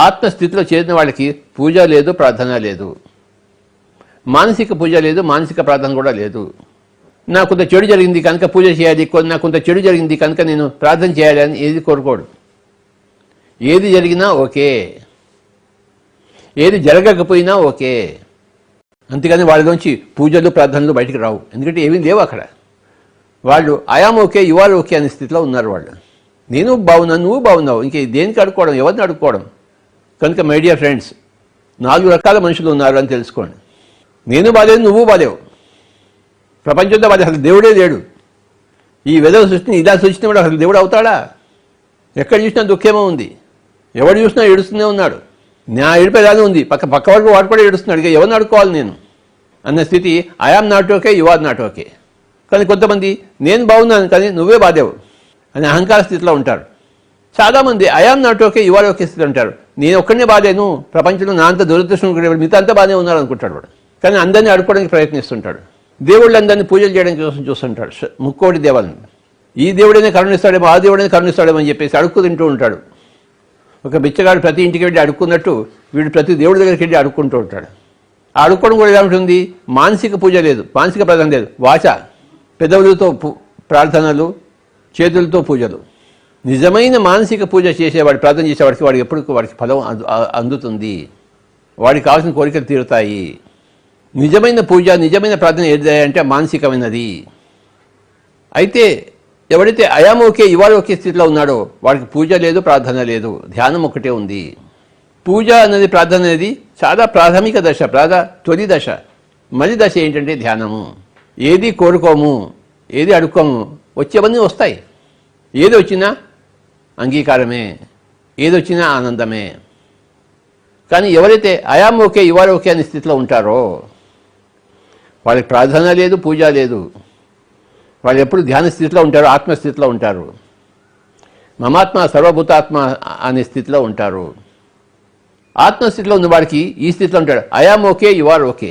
ఆత్మస్థితిలో చేరిన వాళ్ళకి పూజ లేదు, ప్రార్థన లేదు. మానసిక పూజ లేదు, మానసిక ప్రార్థన కూడా లేదు. నాకు కొంత చెడు జరిగింది కనుక పూజ చేయాలి, నాకు కొంత చెడు జరిగింది కనుక నేను ప్రార్థన చేయాలి అని ఏది కోరుకోడు. ఏది జరిగినా ఓకే, ఏది జరగకపోయినా ఓకే. అంతేగాని వాళ్ళలోంచి పూజలు ప్రార్థనలు బయటికి రావు. ఎందుకంటే ఏమీ లేవు అక్కడ. వాళ్ళు I'm okay, you are okay అనే స్థితిలో ఉన్నారు వాళ్ళు. నేను బాగున్నాను, నువ్వు బాగున్నావు, ఇంక దేనికి అడుక్కోవడం, ఎవరిని అడుక్కోవడం. కనుక మై డియర్ ఫ్రెండ్స్, 4 రకాల మనుషులు ఉన్నారు అని తెలుసుకోండి. నేను బాలేవు, నువ్వు బాలేవు, ప్రపంచంతో బాలే, అసలు దేవుడే లేడు. ఈ వెదవ సృష్టిని ఇలా సృష్టించినవాడు అసలు దేవుడు అవుతాడా? ఎక్కడ చూసినా దుఃఖేమో ఉంది, ఎవడు చూసినా ఏడుస్తూనే ఉన్నాడు. నా ఏడిపోయేదానే ఉంది, పక్క వరకు వాడు కూడా ఏడుస్తున్నాడు. ఇక ఎవరిని అడుక్కోవాలి నేను అన్న స్థితి. I am not okay, you are not okay. కానీ కొంతమంది నేను బాగున్నాను కానీ నువ్వే బాధేవు అని అహంకార స్థితిలో ఉంటారు. చాలామంది I am not okay, you are okay స్థితిలో ఉంటారు. నేను ఒక్కడనే బాధేను, ప్రపంచంలో నా అంత దురదృష్టం మిగతా అంతా బాగానే ఉన్నారు అనుకుంటాడు వాడు. కానీ అందరినీ అడుక్కోవడానికి ప్రయత్నిస్తుంటాడు. దేవుళ్ళందరినీ పూజలు చేయడానికి కోసం చూస్తుంటాడు, ముక్కోటి దేవాలని. ఈ దేవుడైనా కరుణిస్తాడేమో, ఆ దేవుడైనా కరుణిస్తాడేమో అని చెప్పేసి అడుక్కు తింటూ ఉంటాడు. ఒక బిచ్చగాడు ప్రతి ఇంటికి వెళ్ళి అడుక్కున్నట్టు వీడు ప్రతి దేవుడి దగ్గరికి వెళ్ళి అడుక్కుంటూ ఉంటాడు. ఆ అడుక్కోవడం కూడా ఎలా ఉంటుంది? మానసిక పూజ లేదు, మానసిక ప్రార్థన లేదు. వాచ, పెదవులతో ప్రార్థనలు, చేతులతో పూజలు. నిజమైన మానసిక పూజ చేసేవాడు, ప్రార్థన చేసేవాడికి వాడికి ఫలం అందుతుంది. వాడికి కావాల్సిన కోరికలు తీరుతాయి. నిజమైన పూజ, నిజమైన ప్రార్థన ఏది అంటే మానసికమైనది. అయితే ఎవడైతే I'm okay, you are okay స్థితిలో ఉన్నాడో వాడికి పూజ లేదు, ప్రార్థన లేదు, ధ్యానం ఒకటే ఉంది. పూజ అనేది, ప్రార్థన అనేది చాలా ప్రాథమిక దశ, తొలి దశ. మొదటి దశ ఏంటంటే ధ్యానము. ఏది కోరుకోము, ఏది అడుక్కోము, వచ్చేవన్నీ వస్తాయి. ఏది వచ్చినా అంగీకారమే, ఏది వచ్చినా ఆనందమే. కానీ ఎవరైతే I'm okay, you are okay అనే స్థితిలో ఉంటారో వాళ్ళకి ప్రార్థన లేదు, పూజ లేదు. వాళ్ళు ఎప్పుడు ధ్యాన స్థితిలో ఉంటారు, ఆత్మస్థితిలో ఉంటారు. మమాత్మ సర్వభూతాత్మ అనే స్థితిలో ఉంటారు. ఆత్మస్థితిలో ఉన్న వాడికి ఈ స్థితిలో ఉంటాడు, I'm okay, you are okay.